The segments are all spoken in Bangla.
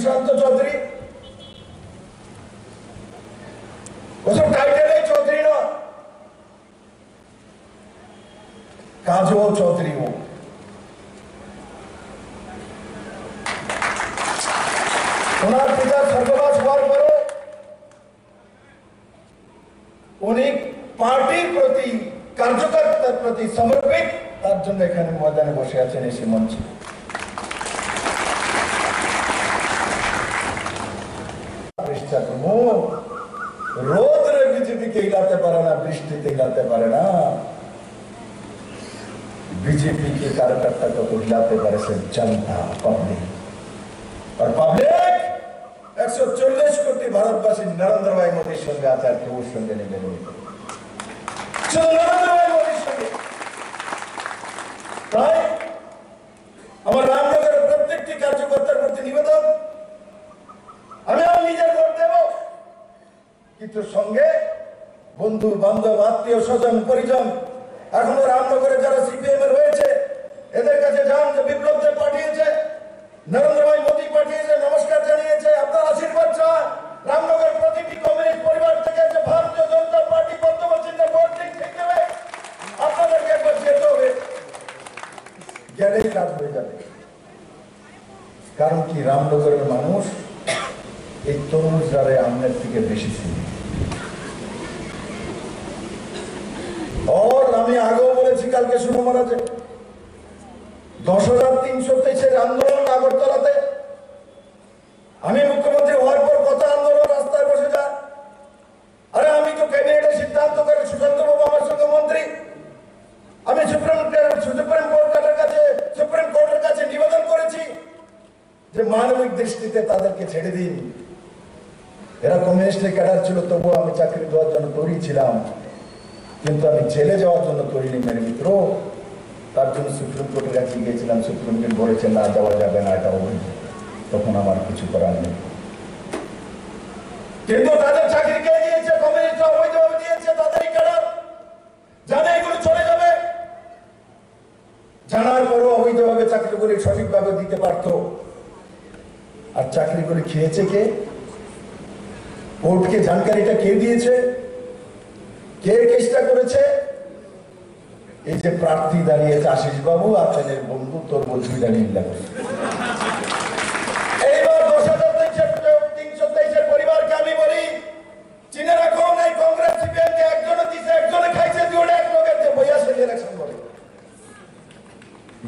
সুশান্ত চৌধুরী, ওসব টাইটেলে চৌধুরী না, কাজও চৌধুরী। ওনার পিতা স্বর্গবাস হওয়ার পরে উনি পার্টির প্রতি, কার্যকর্তার প্রতি সমর্পিত, তার জন্য এখানে ময়দানে বসে আছেন এসে মঞ্চে। রোদরে বিজেপিকে হিলাতে পারে না, বৃষ্টিতে হিলাতে পারে না, बीजेपी के कार्यकर्ता को हिलाते पारे से जनता, पब्लिक। और पब्लिक 140 कोटी भारतवासी नरेंद्र भाई मोदी संगे आचार के वो संगे नहीं मिले, चलो नरेंद्र भाई मोदी संगे। ताई আমার রামনগরের প্রত্যেকটি কার্যকর্তার প্রতি নিবেদন, আমি আমার নিজের ভোট দেব, কিন্তু সঙ্গে বন্ধু বান্ধব আত্মীয় স্বজন পরিজন এখনো রামনগরে যারা সিপিএম এর হয়েছে এদের কাছে যান, যে বিপ্লবদের পাঠিয়েছে, নরেন্দ্র ভাই মোদী পাঠিয়েছে, নমস্কার জানিয়েছে, আপনার আশীর্বাদ চান। রামনগর প্রতিটি কমিউনিস্ট পরিবার থেকে যে ভারতীয় জনতা পার্টি বর্তমানে ভোট ঠিক দেবে, আপনাদেরকে একবার যেতে হবে, গেলেই কাজ হয়ে যাবে। কারণ কি, রামনগরের মানুষ এই তরুণ যারা আমনের থেকে বেশি ছিল। और আমি আগেও বলেছি, কালকে শুনে মারা যায় 10,323 আন্দোলন আগরতলাতে, আমি মুখ্যমন্ত্রী হওয়ার পর কত আন্দোলন রাস্তায় বসে যায়। আরে আমি তো ক্যাবিনেটে সিদ্ধান্ত করে, সুশান্ত বাবু আমার সঙ্গে মন্ত্রী, আমি সুপ্রিম কোর্টের কাছে নিবেদন করেছি যে মানবিক দৃষ্টিতে তাদেরকে ছেড়ে দিন। এরা কমিউনিস্টের ক্যাডার ছিল, তবুও আমি চাকরি দেওয়ার জন্য তৈরি ছিলাম, কিন্তু আমি জেলে যাওয়ার জন্য তৈরি নেই মেরে মিত্র। তার জন্য সুপ্রিম কোর্টের কাছে গিয়েছিলাম, সুপ্রিম কোর্ট বলেছে না যাওয়া যাবে না, এটা অবৈধ। তখন আমার কিছু করার নেই, কিন্তু তাদের চাকরি কে দিয়েছে? কমিউনিস্টরা অবৈধভাবে দিয়েছে, তাদেরই ক্যাডার জানে এগুলো চলে যাবে, জানার পরও অবৈধভাবে চাকরিগুলি সঠিকভাবে দিতে পারত। আর চাকরিগুলি খেয়েছে কে? কোর্টকে জানকারিটা কে দিয়েছে? কে চেষ্টা করেছে? এই যে প্রার্থী দাঁড়িয়েছে আশিস বাবু, আপনাদের বন্ধু তোর বলছি দাঁড়িয়ে এইবার 10,323 পরিবারকে আমি বলি, চিনে রাখুন, এই কংগ্রেস সিপিএমকে একজনে দিছে, একজনে খাইছে, দুটো এক লোকের যে বইয়া সে ইলেকশন করে।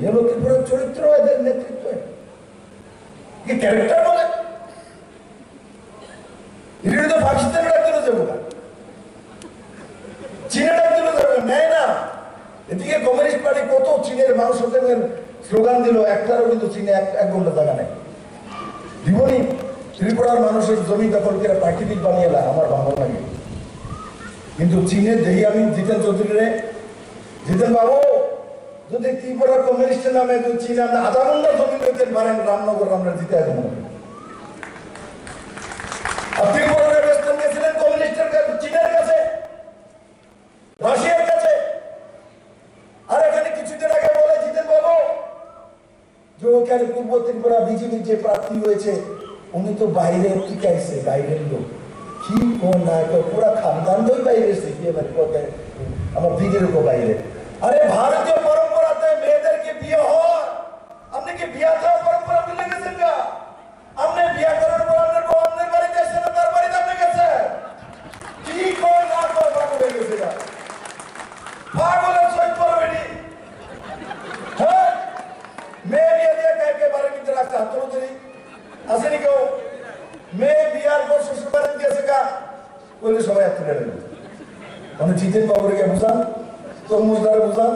ये লক্ষ্মীপুর চরিত্র, এদের নেতৃত্ব, কি ক্যারেক্টার বলে, এটা তো পাকিস্তানের একজন যাবো না, চীনের একজন যাবো নেয় না। এদিকে কমিউনিস্ট পার্টি কত চীনের মানুষের স্লোগান দিল, একটারও কিন্তু চীনে এক ঘন্টা জায়গা নেই। জীবনী ত্রিপুরার মানুষের জমি দখল করে প্রাকৃতিক বানিয়ে আমার ভালো লাগে, কিন্তু চীনে দেখি আমি জিতেন চৌধুরী, জিতেন বাবু যদি ত্রিপুরা কমিউনিস্টের নামে চীনে আমরা আধা ঘন্টা জমি পেতে পারেন, রামনগর আমরা জিতে আসবো। ত্রিপুরার বেতন গেছিলেন কমিউনিস্টের কাছে, চীনের কাছে, রাশিয়ার কাছে। আর এখানে কিছুদিন আগে বলে জিতেন বাবু যে ওখানে পূর্ব ত্রিপুরা বিজেপির যে প্রার্থী হয়েছে উনি তো বাইরে থেকে আইসে, বাইরের লোক। কি কোন না পুরা খানদান দই বাইরে এসে কি আমার দিদির উপর বাইরে। আরে ভারতীয় পরম্পরাতে মেয়েদেরকে বিয়ে হয়, আপনি কি বিয়া দেওয়ার পরম্পরা ভুলে গেছেন না? আপনি বিয়া করার পর আপনার বউ আপনার বাড়িতে আসে না, তার বাড়িতে আপনি গেছে কি কোন না কোন পাগল হয়ে গেছে না, পাগলের সহিত বেটি। হ্যাঁ, মেয়ে বিয়ে দিয়ে কাকে বাড়ির ভিতরে রাখতে আত্মহত্যা আসেনি কেউ? মেয়ে বিয়ার পর শ্বশুর বাড়ি দিয়েছে কা বলে সবাই তুলে নেবে। মানে জিতেন বাবুকে বুঝান, তরমুজদারে বুঝান,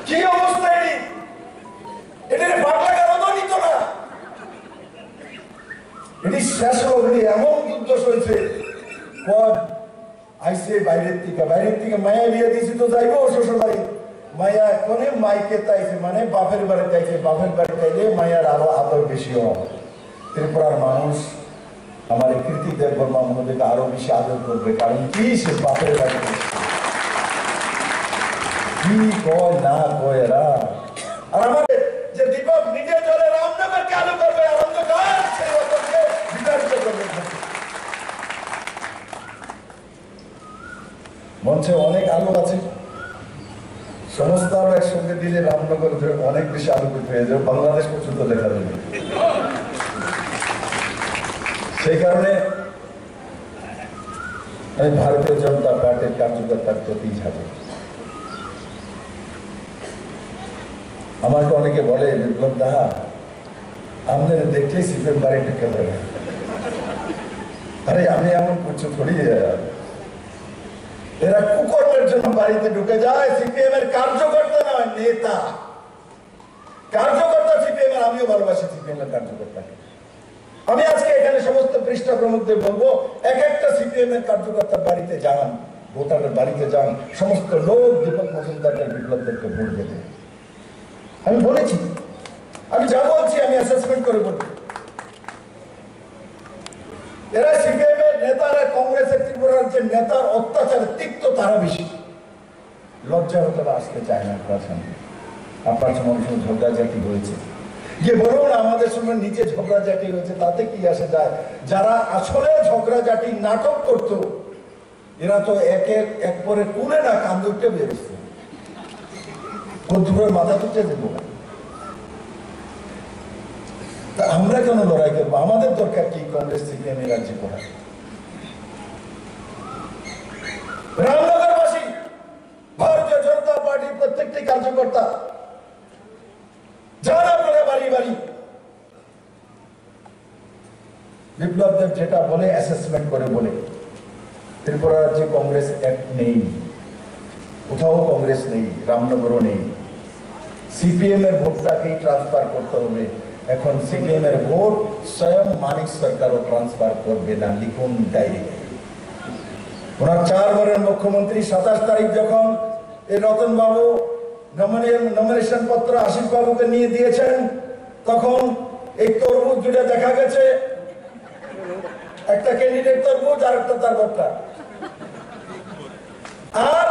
কি অবস্থা এটি বাংলা কেন নিত না? এটি শেষ হলো, এমন যুদ্ধ চলছে। আইসে বাইরের থেকে মায়া বিয়ে দিয়েছি তো যাইবো শ্বশুর বাড়ি, মায়া এখন মাইকে তাইছে, মানে বাপের বাড়ি তাইছে, বাপের বাড়ি তাইলে মায়ার আরো আদর বেশি হয়। ত্রিপুরার মানুষ আমার কৃতি দেববর্মা মহোদয়কে আরো বেশি আদর করবে, কারণ কি সে বাপের বাড়ি কি কয় না কয় এরা। আর আমাদের যে দীপক নিজে চলে রামনগরকে আলো করবে, আর অন্ধকার মঞ্চে অনেক আলো আছে, সমস্ত আলো একসঙ্গে দিলে রামনগর ধরে অনেক বেশি আলোকিত হয়ে যাবে, বাংলাদেশ পর্যন্ত দেখা যাবে। সেই কারণে আমি ভারতীয় জনতা পার্টির কার্যকর্তার প্রতি ঝাঁপি। আমাকে অনেকে বলে, বিপ্লব দা আমাদের দেখলেই সিপিএম বাড়ি ঢুকে যাবে। আরে আমি এমন কিছু থরি, এরা কুকর্মের জন্য বাড়িতে ঢুকে যায়। সিপিএম এর কার্যকর্তা নয়, নেতা। কার্যকর্তা সিপিএম এর, আমিও ভালোবাসি সিপিএম এর কার্যকর্তাকে। আমি আজকে এখানে সমস্ত পৃষ্ঠা প্রমুখদের বলবো, এক একটা সিপিএম এর কার্যকর্তার বাড়িতে যান, ভোটারের বাড়িতে যান, সমস্ত লোক দীপক মজুমদারের বিপ্লবদেরকে ভোট দেবে। আমি বলেছি, আমি যা বলছি আমি অ্যাসেসমেন্ট করে বলবো। এরা সিপিএম এর নেতারা কংগ্রেসের ত্রিপুরার যে নেতার অত্যাচারে তিক্ত তারা বেশি। লজ্জা হতে আসতে চায় না। আপনার সঙ্গে ঝগড়াঝাটি হয়েছে, গিয়ে বলুন আমাদের সঙ্গে নিচে ঝগড়াঝাটি হয়েছে, তাতে কি আসে যায়? যারা আসলে ঝগড়াঝাটি নাটক করত, এরা তো এক পরে কুলে না কান্দে উঠে বেরোচ্ছে, বন্ধুরের মাথা তুলতে দেবো। তা আমরা কেন লড়াই করবো? আমাদের দরকার কি কংগ্রেস সিপিএম এর রাজ্যে করা? রামনগরবাসী, ভারতীয় জনতা পার্টির প্রত্যেকটি কার্যকর্তা যারা আপনারা বাড়ি বাড়ি বিপ্লবদেব যেটা বলে অ্যাসেসমেন্ট করে বলে, ত্রিপুরা রাজ্যে কংগ্রেস অ্যাক্ট নেই, কোথাও কংগ্রেস নেই, রামনগরও নেই। সিপিএম এর ভোটটাকেই ট্রান্সফার করতে হবে। এখন সিপিএম এর ভোট স্বয়ং মানিক সরকারও ট্রান্সফার করবে না, লিখুন ডায়েরি। ওনার 4 বারের মুখ্যমন্ত্রী 27 তারিখ যখন এই রতন বাবু নমিনেশন পত্র আশিস বাবুকে নিয়ে দিয়েছেন, তখন এই তরমুজ দুটো দেখা গেছে, একটা ক্যান্ডিডেট তরমুজ আর একটা তার ভোটটা, আর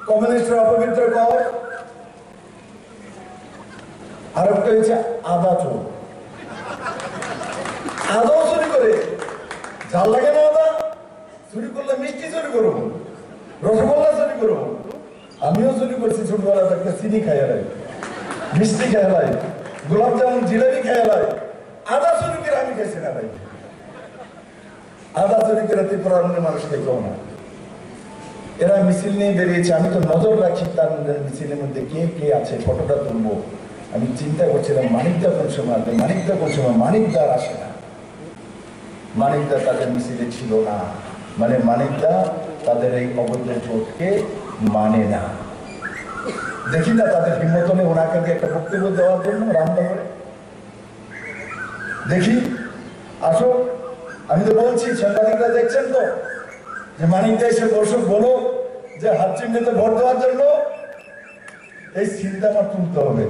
কমিউনিস্টের অপবিত্র কর, আর একটা হয়েছে আদা চোর। আদাও চুরি করে, ঝাল লাগে না আদা? চুরি করলে মিষ্টি চুরি করবো, রসগোল্লা চুরি করবো। আমিও চুরি করছি ছোটবেলা থাকতে, চিনি খাইয়া লাই, মিষ্টি খাইয়া লাই, গোলাপ জামুন জিলাপি খাইয়া লাই। আদা চুরি করে আমি খাইছি না ভাই, আদা চুরি করে ত্রিপুরার মানুষ খেতেও না। এরা মিছিল নিয়ে বেরিয়েছে, আমি তো নজর রাখি তার মধ্যে মিছিলের মধ্যে কে কে আছে, ফটোটা তুলবো। আমি চিন্তা করছিলাম মানিকদা কোন সময় আসবে, মানিকদা কোন সময়, মানিকদার আসে না। মানিকদা তাদের মিছিলে ছিল না, মানে মানিকদা তাদের এই অবৈধ ভোটকে মানে না। দেখি না তাদের হিম্মত নেই ওনাকে একটা বক্তব্য দেওয়ার জন্য রামনগরে। দেখি আসো, আমি তো বলছি, সাংবাদিকরা দেখছেন তো, যে মানিকদা এসে বসুক, বলো যে হাত চিহ্নিতে ভোট দেওয়ার জন্য এই চিন্তা আমার তুলতে হবে।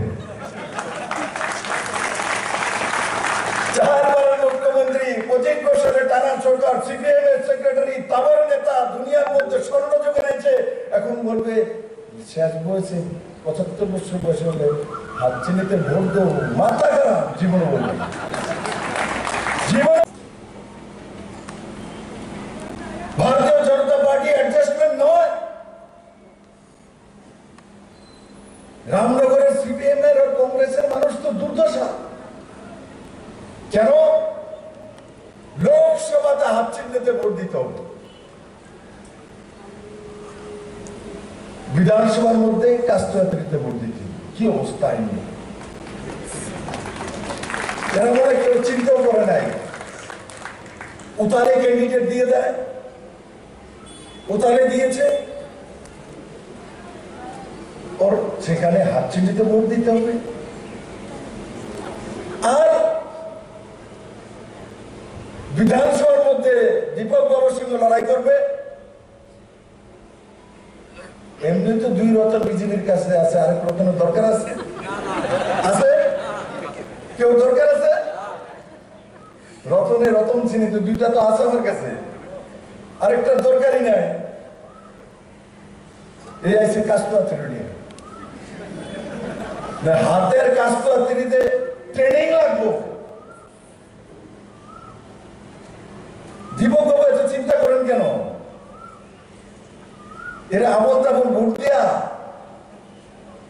4 বারের মুখ্যমন্ত্রী, 25 বছরের টানা সরকার, সিপিএম এর সেক্রেটারি, তাবর নেতা, দুনিয়ার মধ্যে স্বর্ণ যুগে নেছে, এখন বলবে শেষ বয়সে 75 বছর বয়সে হলে হাত চিহ্নিতে ভোট দেবো? মাথা খারাপ। জীবনে বলবে জীবন। ভারতীয় জনতা পার্টি অ্যাডজাস্টমেন্ট নয়। রামনগরের সিপিএম এর আর কংগ্রেসের মানুষ তো দুর্দশা। কেন? লোকসভাতে হাত চিহ্নিতে ভোট দিতে হবে, বিধানসভার মধ্যে কাস্ট্রাতে ভোট দিতে। কি অবস্থা আইনি! এরা মনে কেউ চিন্তাও করে নাই। উতারে ক্যান্ডিডেট দিয়ে দেয়, উতারে দিয়েছে, ওর সেখানে হাত চিহ্নিতে ভোট দিতে হবে। আর বিধানসভার মধ্যে দীপক বাবুর সঙ্গে লড়াই করবে। এমনি তো 2 রতন বিজেপির কাছে আছে, আরেক রতনের দরকার আছে? আছে কেউ দরকার আছে? রতনে রতন চিনি তো, 2টা তো আছে আমার কাছে, আরেকটার দরকারই নাই। এই আছে কাস্ট্রাতি, হাতের কাস্ট্রাতিতে ট্রেনিং লাগবো। দীপক বাবু এত চিন্তা করেন কেন? এরা আমল তেমন ভোট দেয়া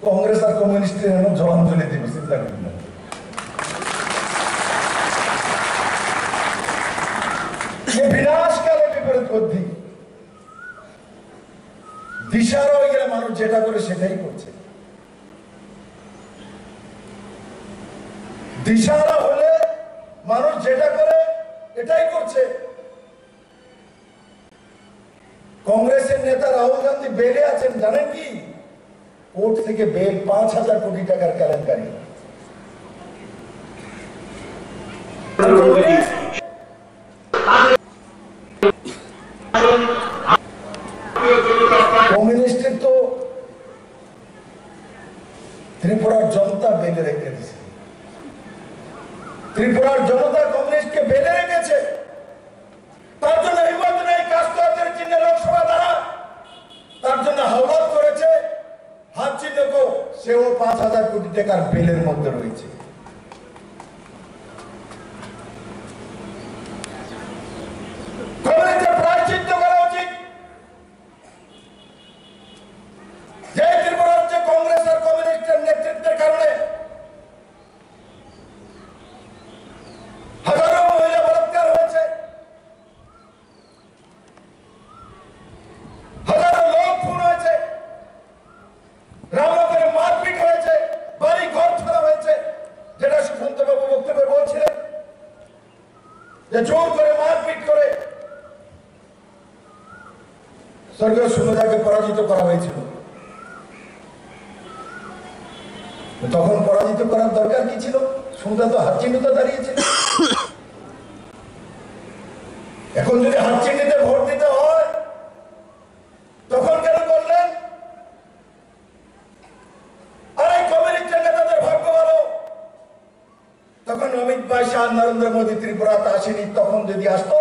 কংগ্রেস আর কমিউনিস্টের এমন জলাঞ্জলি দেবে, চিন্তা করি না। বিনাশকালে বিপরীত বুদ্ধি দিশার হয়ে গেলে মানুষ যেটা করে সেটাই করছে। দিশারা হলে মানুষ যেটা করে এটাই করছে। কংগ্রেসের নেতা রাহুল গান্ধী বেলে আছেন, জানেন কি? কোর্ট থেকে বেল 5,000 কোটি টাকার কেলেঙ্কারি। কমিউনিস্টের তো ত্রিপুরার জনতা বেলে রেখে দিয়েছে। ত্রিপুরার জনতা কমিউনিস্টকে বেলে রেখেছে। তার জন্য হিম্মত নেই কাস্তের চিহ্নে লোকসভা দ্বারা, তার জন্য হাওলাত করেছে। হাত চিহ্নকেও সেও 5,000 কোটি টাকার বেলের মধ্যে রয়েছে। কমিউনিস্টের প্রায়শ্চিত্ত করা উচিত। যে ত্রিপুরা রাজ্যে কংগ্রেস আর কমিউনিস্টের নেতৃত্বের কারণে হাজারো মহিলা বলাৎকার হয়েছে, হাজারো লোক খুন হয়েছে, রামনগরে মারপিট হয়েছে, বাড়ি ঘর ছাড়া হয়েছে, যেটা সুশান্ত বাবু বক্তব্যে বলছিলেন যে জোর করে মারপিট করে স্বর্গীয় সুনজাকে পরাজিত করা হয়েছিল। তখন পরাজিত করার দরকার কি ছিল? সুনজা তো হাত চিহ্নিতে দাঁড়িয়েছিল। এখন যদি হাত চিহ্নিতে ভোট দিতে হয় তখন কেন করলেন? আর এই কমিউনিস্টের নেতাদের ভাগ্য ভালো, তখন অমিত শাহ নরেন্দ্র মোদী ত্রিপুরাতে আসেনি। তখন যদি আসতো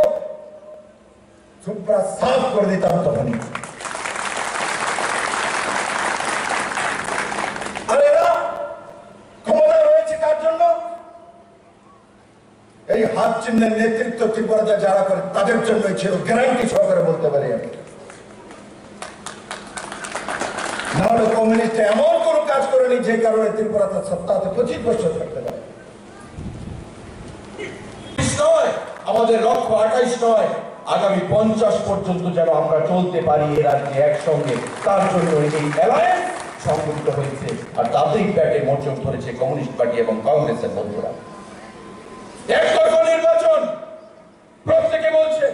ত্রিপুরা সাফ করে দিতাম তখনই। আর এরা ক্ষমতা রয়েছে কার জন্য? এই হাত চিহ্নের নেতৃত্ব ত্রিপুরাতে যারা করে তাদের জন্যই ছিল, গ্যারান্টি সহকারে বলতে পারি আমি। নাহলে কমিউনিস্ট এমন কোন কাজ করেনি যে কারণে ত্রিপুরাতে সত্তাতে 25 বছর থাকতে পারে। আমাদের লক্ষ্য 28 নয়, আগামী 50 পর্যন্ত যেন আমরা চলতে পারি এ রাজ্যে একসঙ্গে। তার জন্য এই অ্যালায়েন্স সংযুক্ত হয়েছে, আর তাতেই প্যাটে মোচড় ধরেছে কমিউনিস্ট পার্টি এবং কংগ্রেসের বন্ধুরা। একতরফা নির্বাচন প্রত্যেকে বলছে।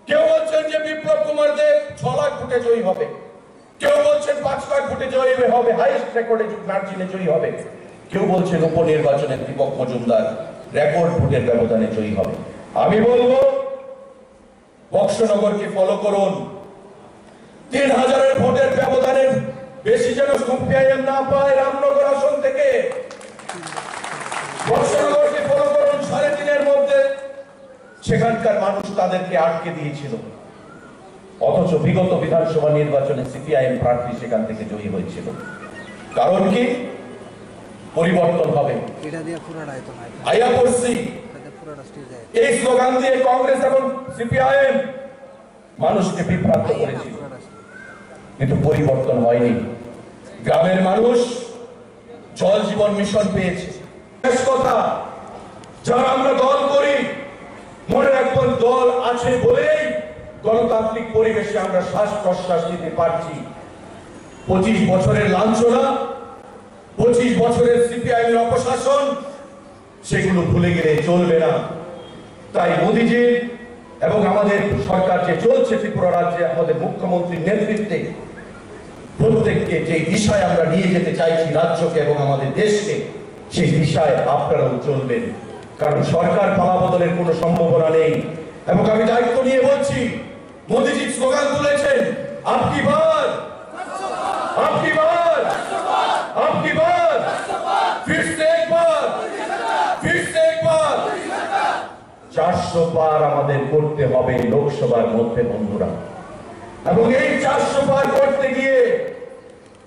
কেউ বলছেন যে বিপ্লব কুমার দেব 6 লাখ ভোটে জয়ী হবে, কেউ বলছেন 5 লাখ ভোটে জয়ী হবে, হাইস্ট রেকর্ডে মার্জিনে জয়ী হবে, কেউ বলছেন উপনির্বাচনে দীপক মজুমদার রেকর্ড ভোটের ব্যবধানে জয়ী হবে। আমি বলবো বক্সনগরকে ফলো করুন। 3000-এর ভোটের ব্যবধানে বেশি যেন সিপিআইএম না পায় রামনগর আসন থেকে। বক্সনগরকে ফলো করুন। 3.5-এর মধ্যে সেখানকার মানুষ তাদেরকে আটকে দিয়েছিল, অথচ বিগত বিধানসভা নির্বাচনে সিপিআইএম প্রার্থী সেখান থেকে জয়ী হয়েছিল। কারণ কি? পরিবর্তন হবে। আয়া করছি এই স্লোগান দিয়ে কংগ্রেস এবং সিপিআইএম মানুষকে বিভ্রান্ত করেছিল, কিন্তু পরিবর্তন হয়নি। গ্রামের মানুষ জল জীবন মিশন পেয়েছে। শেষ কথা, যারা আমরা দল করি মনে রাখবেন দল আছে বলেই গণতান্ত্রিক পরিবেশে আমরা শ্বাস প্রশ্বাস নিতে পারছি। 25 বছরের লাঞ্ছনা, 25 বছরের সিপিআইএম অপশাসন, সেগুলো ভুলে গেলে চলবে না। তাই মোদীজি এবং আমাদের সরকার যে চলছে ত্রিপুরা রাজ্যে আমাদের মুখ্যমন্ত্রীর নেতৃত্বে প্রত্যেককে যে দিশায় আমরা নিয়ে যেতে চাইছি রাজ্যকে এবং আমাদের দেশকে, সেই দিশায় আপনারাও চলবেন। কারণ সরকার পালাবদলের কোনো সম্ভাবনা নেই। এবং আমি দায়িত্ব নিয়ে বলছি, মোদীজি স্লোগান তুলেছেন আপকি বার, আপকি বার, আপকি বার, ফির সে একবার, ফির সে একবার। 400 পার আমাদের করতে হবে লোকসভার মধ্যে বন্ধুরা। এবং এই 400 পার করতে গিয়ে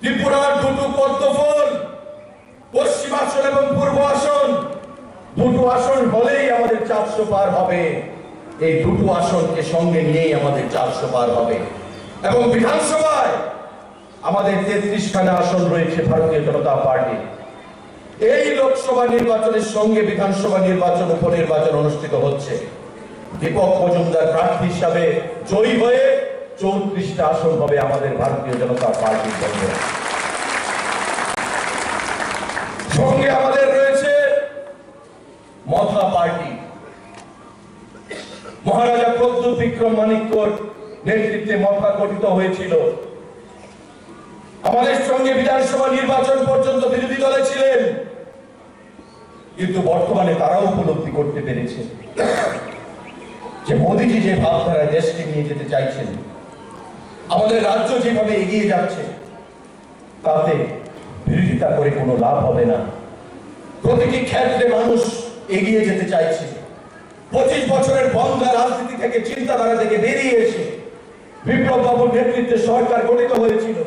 ত্রিপুরার দুটো পদ্মফল, পশ্চিম আসন এবং পূর্ব আসন, দুটো আসন হলেই আমাদের 400 পার হবে। এই দুটো আসনকে সঙ্গে নিয়েই আমাদের 400 পার হবে। এবং বিধানসভায় আমাদের 33খানা আসন রয়েছে ভারতীয় জনতা পার্টি। এই লোকসভা নির্বাচনের সঙ্গে বিধানসভা নির্বাচন উপনির্বাচন অনুষ্ঠিত হচ্ছে। দীপক মজুমদার প্রার্থী হিসাবে জয়ী হয়ে 34টা আসন হবে আমাদের ভারতীয় জনতা পার্টির জন্য। সঙ্গে আমাদের রয়েছে মথা পার্টি, মহারাজা প্রদ্যুৎ বিক্রম মানিক্যর নেতৃত্বে মথা গঠিত হয়েছিল। আমাদের সঙ্গে বিধানসভা নির্বাচন পর্যন্ত বিরোধী দলে ছিলেন, কিন্তু বর্তমানে তারাও উপলব্ধি করতে পেরেছে যে মোদীজি যে ভাবধারা দেশকে নিয়ে যেতে চাইছেন, আমাদের রাজ্য যেভাবে এগিয়ে যাচ্ছে, তাতে বিরোধিতা করে কোনো লাভ হবে না। প্রতিটি ক্ষেত্রে মানুষ এগিয়ে যেতে চাইছে। 25 বছরের বন্ধা রাজনীতি থেকে, চিন্তাধারা থেকে বেরিয়ে এসে বিপ্লব বাবুর নেতৃত্বে সরকার গঠিত হয়েছিল।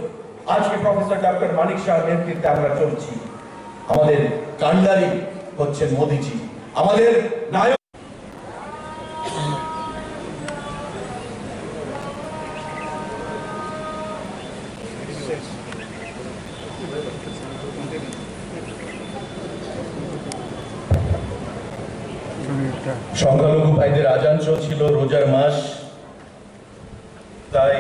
আজকে প্রফেসর ডক্টর মানিক শাহর নেতৃত্বে আমরা চলছি। আমাদের কান্ডারি হচ্ছেন মোদীজি, আমাদের নায়ক। সংখ্যালঘু ভাইদের আজান চলছিল, রোজার মাস, তাই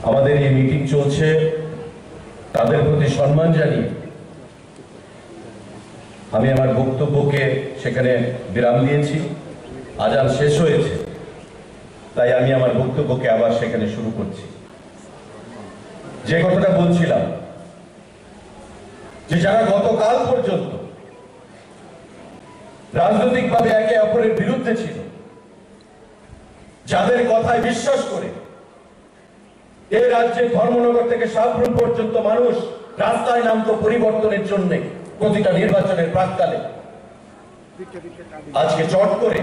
আমাদের এই মিটিং চলছে। তাদের প্রতি সম্মান জানিয়ে আমি আমার বক্তব্যকে সেখানে বিরাম দিয়েছি। আজান শেষ হয়েছে, তাই আমি আমার বক্তব্যকে আবার সেখানে শুরু করছি। যে কথাটা বলছিলাম, যে যারা গতকাল পর্যন্ত রাজনৈতিকভাবে একে অপরের বিরুদ্ধে ছিল, যাদের কথায় বিশ্বাস করে এই রাজ্যে ধর্মনগর থেকে সাবরুম পর্যন্ত মানুষ রাস্তায় নামতো পরিবর্তনের জন্য প্রতিটা নির্বাচনের প্রাক্কালে, আজকে চট করে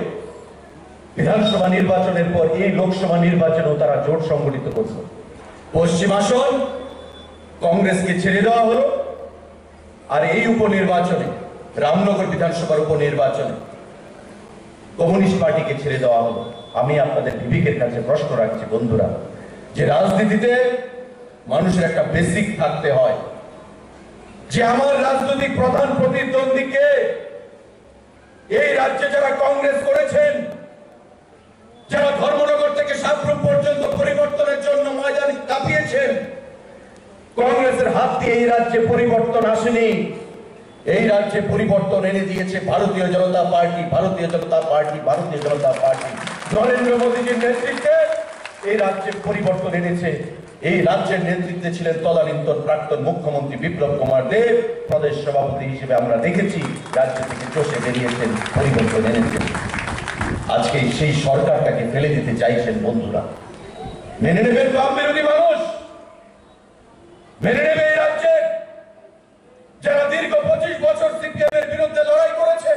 বিধানসভা নির্বাচনের পর এই লোকসভা নির্বাচনেও তারা জোট সংগঠিত করছে। পশ্চিম আসন কংগ্রেসকে ছেড়ে দেওয়া হলো, আর এই উপনির্বাচনে, রামনগর বিধানসভার উপনির্বাচনে কমিউনিস্ট পার্টিকে ছেড়ে দেওয়া হলো। আমি আপনাদের বিবেকের কাছে প্রশ্ন রাখছি বন্ধুরা, যে রাজনীতিতে মানুষের একটা বেসিক থাকতে হয়, যে আমার রাজনৈতিক প্রধান প্রতিদ্বন্দ্বীকে এই রাজ্যে যারা কংগ্রেস করেছেন, যারা ধর্মনগর থেকে সাবরুম পর্যন্ত পরিবর্তনের জন্য ময়দান কাঁপিয়েছেন, কংগ্রেসের হাত দিয়ে এই রাজ্যে পরিবর্তন আসেনি। এই রাজ্যে পরিবর্তন এনে দিয়েছে ভারতীয় জনতা পার্টি, ভারতীয় জনতা পার্টি, ভারতীয় জনতা পার্টি। নরেন্দ্র মোদীজির নেতৃত্বে এই রাজ্যে পরিবর্তন এনেছে। এই রাজ্যের নেতৃত্বে ছিলেন তদানীন্তন প্রাক্তন মুখ্যমন্ত্রী বিপ্লব কুমার দেব, প্রদেশ সভাপতি হিসেবে আমরা দেখেছি রাজ্য থেকে চষে বেরিয়েছেন, পরিবর্তন এনেছেন। আজকে সেই সরকারটাকে ফেলে দিতে চাইছেন বন্ধুরা। মেনে নেবেন বাম বিরোধী মানুষ? মেনে নেবে এই রাজ্যের যারা দীর্ঘ 25 বছর সিপিএম এর বিরুদ্ধে লড়াই করেছে?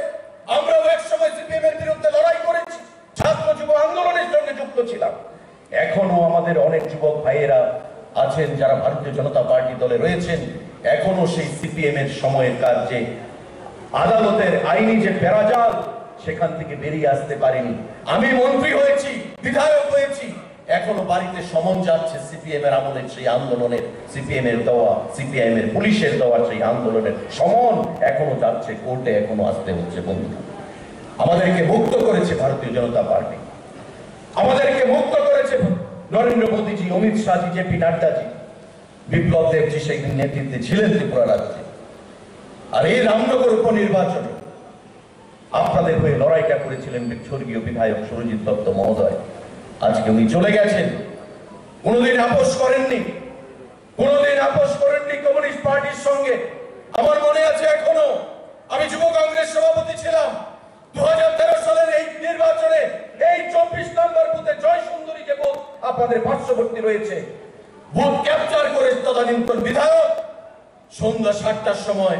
আমরাও এক সময় সিপিএম এর বিরুদ্ধে লড়াই করেছি, ছাত্র যুব আন্দোলনের সঙ্গে যুক্ত ছিলাম। এখনো আমাদের অনেক যুবক ভাইয়েরা আছেন যারা ভারতীয় জনতা পার্টি দলে রয়েছেন, এখনো সেই সিপিএম এর সময়ের কাজ, যে আদালতের আইনি যে বেড়াজাল, সেখান থেকে বেরিয়ে আসতে পারেনি। আমি মন্ত্রী হয়েছি, বিধায়ক হয়েছি, এখনো বাড়িতে সমন যাচ্ছে সিপিএম এর আমলের সেই আন্দোলনের, সিপিএম এর দেওয়া, সিপিআইএম এর পুলিশের দেওয়া সেই আন্দোলনের সমন এখনো যাচ্ছে, কোর্টে এখনো আসতে হচ্ছে। বন্ধু, আমাদেরকে মুক্ত করেছে ভারতীয় জনতা পার্টি, আমাদেরকে মুক্ত করেছে নরেন্দ্র মোদীজি, অমিত শাহজি, জেপি নাড্ডাজি, বিপ্লব দেবজি সেই নেতৃত্বে ছিলেন ত্রিপুরা রাজ্যে। আর এই রামনগর উপনির্বাচনে আপনাদের হয়ে লড়াইটা করেছিলেন স্বর্গীয় বিধায়ক সুরজিৎ দত্ত মহোদয়। আজকে উনি চলে গেছেন, কোনোদিন আপোষ করেননি, কোনোদিন আপোষ করেননি কমিউনিস্ট পার্টির সঙ্গে। আমার মনে আছে এখনো, আমি যুব কংগ্রেস সভাপতি ছিলাম। 2013 সালের এই নির্বাচনে এই 24 নম্বর বুথে জয় সুন্দরী যে বুথ আপনাদের পার্শ্ববর্তী রয়েছে, বুথ ক্যাপচার করে তদানীন্তন বিধায়ক সন্ধ্যা 7টার সময়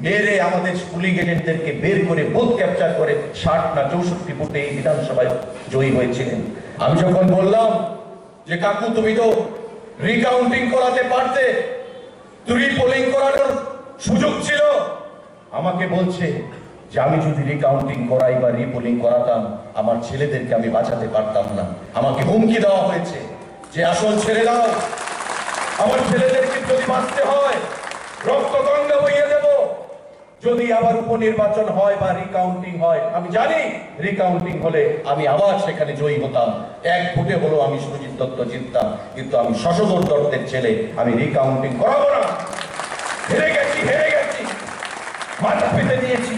মেরে আমাদের পুলিং এজেন্টদেরকে বের করে বুথ ক্যাপচার করে 60 না 64 বুথে এই বিধানসভায় জয়ী হয়েছিলেন। আমি যখন বললাম যে কাকু তুমি তো রিকাউন্টিং করাতে পারতে, তুমি পোলিং করানোর সুযোগ ছিল, আমাকে বলছে যে আমি যদি রিকাউন্টিং করাই বা রিপোলিং করাতাম আমার ছেলেদেরকে আমি বাঁচাতে পারতাম না। আমাকে হুমকি দেওয়া হয়েছে যে আসল ছেড়ে দাও, আমার ছেলেদেরকে যদি বাঁচতে হয় রক্ত গঙ্গা বইয়ে দেব। যদি আবার উপনির্বাচন হয় বা রিকাউন্টিং হয়, আমি জানি রিকাউন্টিং হলে আমি আবার সেখানে জয়ী হতাম, এক ভোটে হলো আমি সুজিত দত্ত জিততাম, কিন্তু আমি শশধর দত্তের ছেলে, আমি রিকাউন্টিং করাবো না। হেরে গেছি, মাথা পেতে দিয়েছি,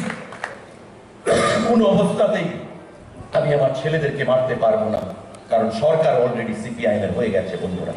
কোন অবস্থাতেই আমি আমার ছেলেদেরকে মারতে পারবো না, কারণ সরকার অলরেডি সিপিআইএম এর হয়ে গেছে বন্ধুরা।